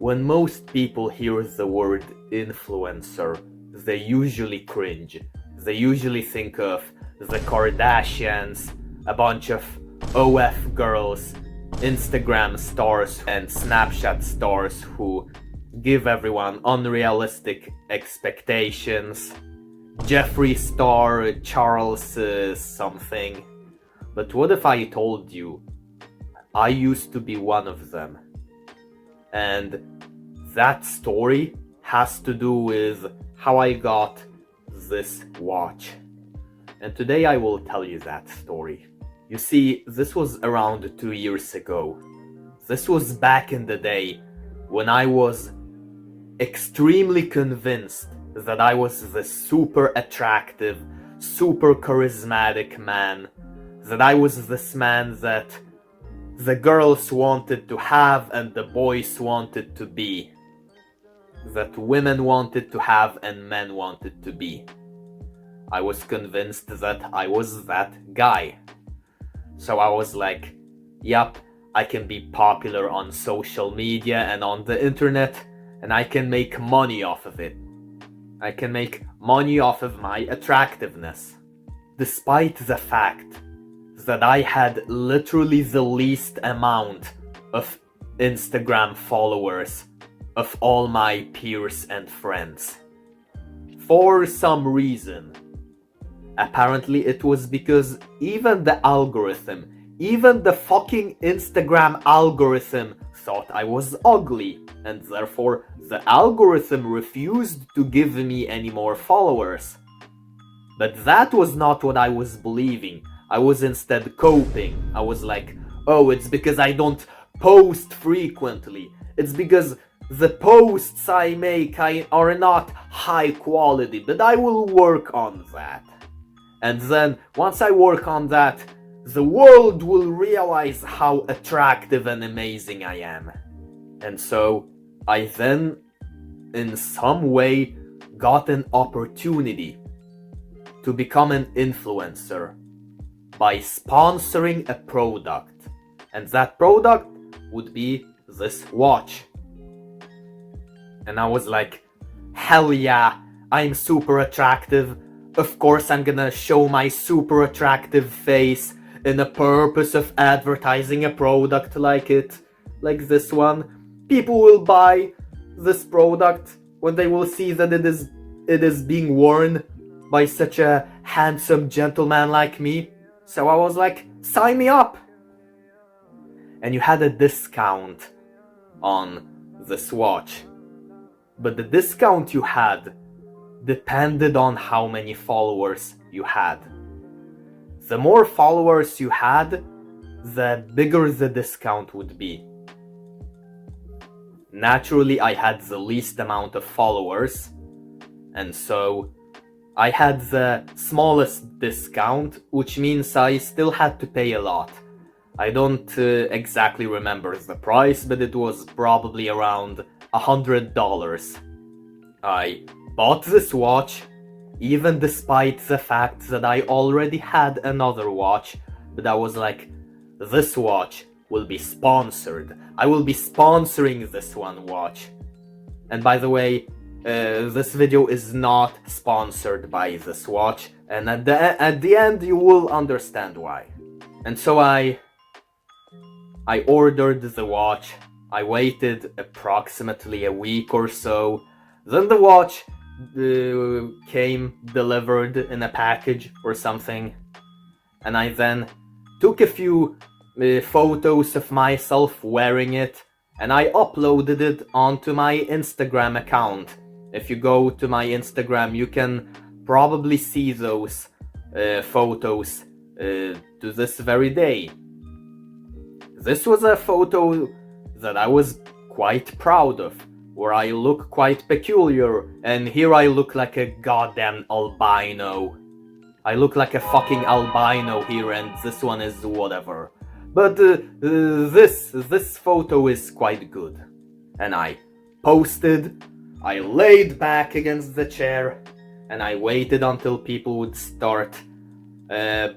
When most people hear the word influencer, they usually cringe. They usually think of the Kardashians, a bunch of OF girls, Instagram stars and Snapchat stars who give everyone unrealistic expectations. Jeffree Star, Charles something. But what if I told you I used to be one of them? And that story has to do with how I got this watch. And today I will tell you that story. You see, this was around 2 years ago. This was back in the day when I was extremely convinced that I was the super attractive, super charismatic man. That I was this man that the girls wanted to have and the boys wanted to be. That women wanted to have and men wanted to be. I was convinced that I was that guy. So I was like, yup, I can be popular on social media and on the internet, and I can make money off of it. I can make money off of my attractiveness. Despite the fact that I had literally the least amount of Instagram followers of all my peers and friends. For some reason. Apparently it was because even the algorithm, even the fucking Instagram algorithm thought I was ugly, and therefore the algorithm refused to give me any more followers. But that was not what I was believing. I was instead coping. I was like, oh, it's because I don't post frequently. It's because the posts I make are not high quality, but I will work on that. And then, once I work on that, the world will realize how attractive and amazing I am. And so, I then, in some way, got an opportunity to become an influencer by sponsoring a product, and that product would be this watch. And I was like, hell yeah, I'm super attractive. Of course I'm gonna show my super attractive face in the purpose of advertising a product like this one. People will buy this product when they will see that it is being worn by such a handsome gentleman like me. So I was like, sign me up! And you had a discount on this watch. But the discount you had depended on how many followers you had. The more followers you had, the bigger the discount would be. Naturally, I had the least amount of followers, and so I had the smallest discount, which means I still had to pay a lot. I don't exactly remember the price, but it was probably around $100. I bought this watch, even despite the fact that I already had another watch, but I was like, this watch will be sponsored. I will be sponsoring this one watch. And by the way, this video is not sponsored by this watch, and at the end you will understand why. And so I ordered the watch. I waited approximately a week or so. Then the watch came delivered in a package or something, and I then took a few photos of myself wearing it, and I uploaded it onto my Instagram account. If you go to my Instagram, you can probably see those photos to this very day. This was a photo that I was quite proud of, where I look quite peculiar, and here I look like a goddamn albino. I look like a fucking albino here, and this one is whatever. But this photo is quite good. And I posted, I laid back against the chair, and I waited until people would start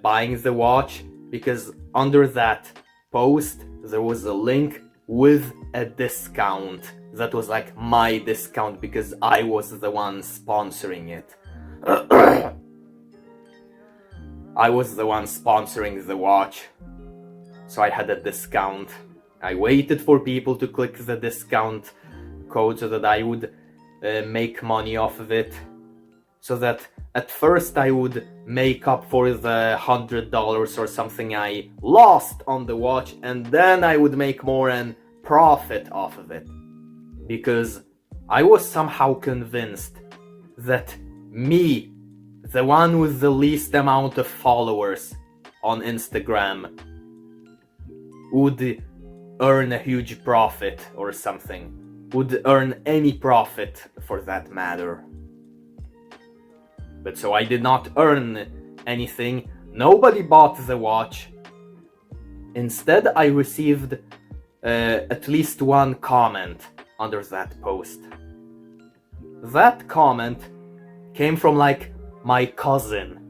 buying the watch, because under that post there was a link with a discount that was like my discount because I was the one sponsoring it. I was the one sponsoring the watch, so I had a discount. I waited for people to click the discount code so that I would make money off of it, so that at first I would make up for the $100 or something I lost on the watch, and then I would make more and profit off of it. Because I was somehow convinced that me, the one with the least amount of followers on Instagram, would earn a huge profit or something. Would earn any profit for that matter. But so I did not earn anything. Nobody bought the watch. Instead, I received at least one comment under that post. That comment came from like my cousin.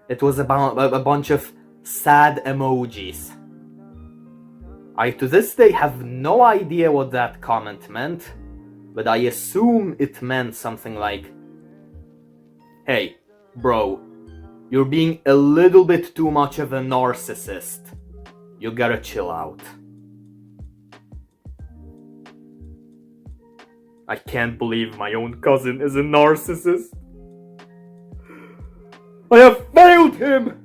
It was about a bunch of sad emojis. I to this day have no idea what that comment meant, but I assume it meant something like, "Hey, bro, you're being a little bit too much of a narcissist. You gotta chill out." I can't believe my own cousin is a narcissist. I have failed him!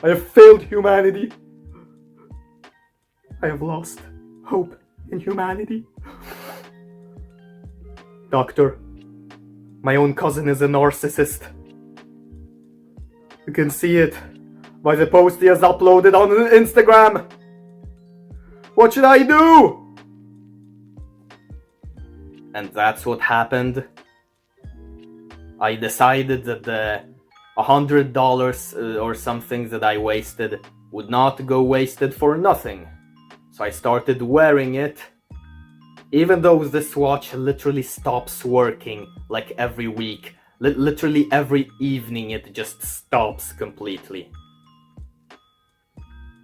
I have failed humanity. I have lost hope in humanity. Doctor, my own cousin is a narcissist. You can see it by the post he has uploaded on Instagram. What should I do? And that's what happened. I decided that the $100 or something that I wasted would not go wasted for nothing. So I started wearing it, even though this watch literally stops working like every week. Literally every evening it just stops completely.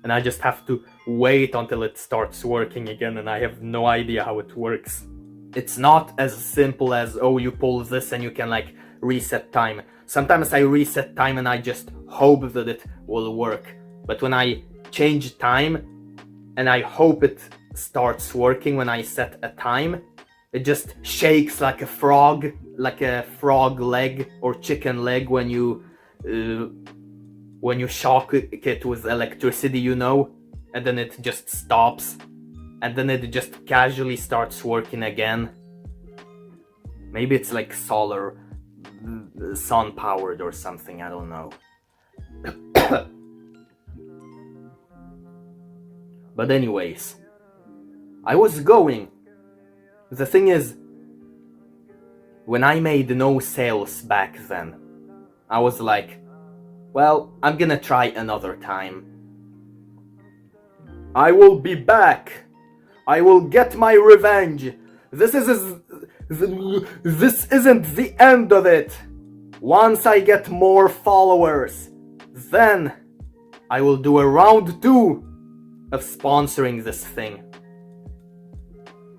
And I just have to wait until it starts working again, and I have no idea how it works. It's not as simple as, oh, you pull this and you can like reset time. Sometimes I reset time and I just hope that it will work. But when I change time and I hope it starts working when I set a time, it just shakes like a frog leg or chicken leg when you shock it with electricity, you know, and then it just stops. And then it just casually starts working again. Maybe it's like sun powered or something, I don't know. But anyways, I was going. The thing is, when I made no sales back then, I was like, well, I'm gonna try another time. I will be back. I will get my revenge. This isn't the end of it. Once I get more followers, then I will do a round 2 of sponsoring this thing.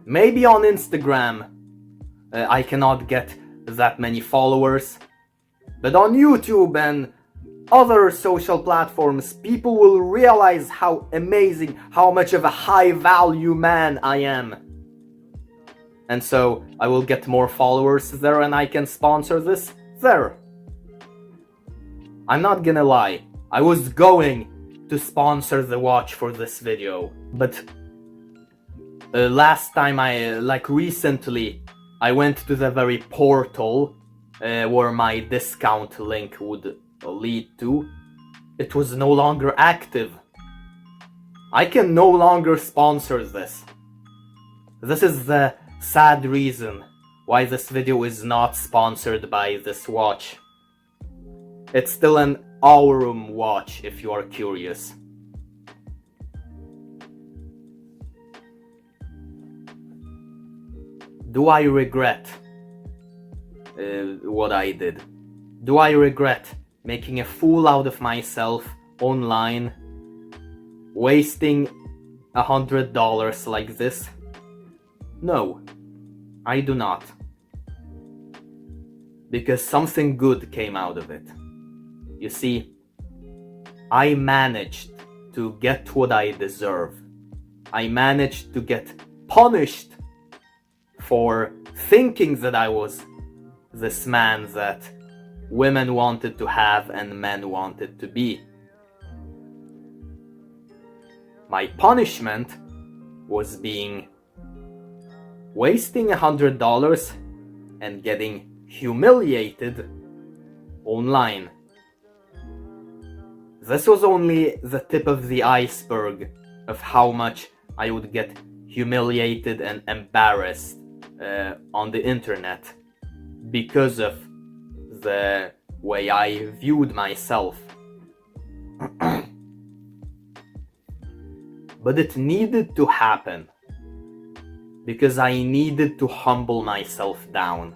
Maybe on Instagram I cannot get that many followers, but on YouTube and other social platforms, people will realize how amazing, how much of a high value man I am. And so I will get more followers there and I can sponsor this there. I'm not gonna lie, I was going to sponsor the watch for this video, but last time recently, I went to the very portal where my discount link would lead to. It was no longer active. I can no longer sponsor this. This is the sad reason why this video is not sponsored by this watch. It's still an Aurum watch if you are curious. Do I regret what I did? Do I regret making a fool out of myself online, wasting $100 like this? No, I do not. Because something good came out of it. You see, I managed to get what I deserve. I managed to get punished for thinking that I was this man that women wanted to have and men wanted to be. My punishment was wasting $100 and getting humiliated online. This was only the tip of the iceberg of how much I would get humiliated and embarrassed on the internet because of the way I viewed myself. But it needed to happen because I needed to humble myself down.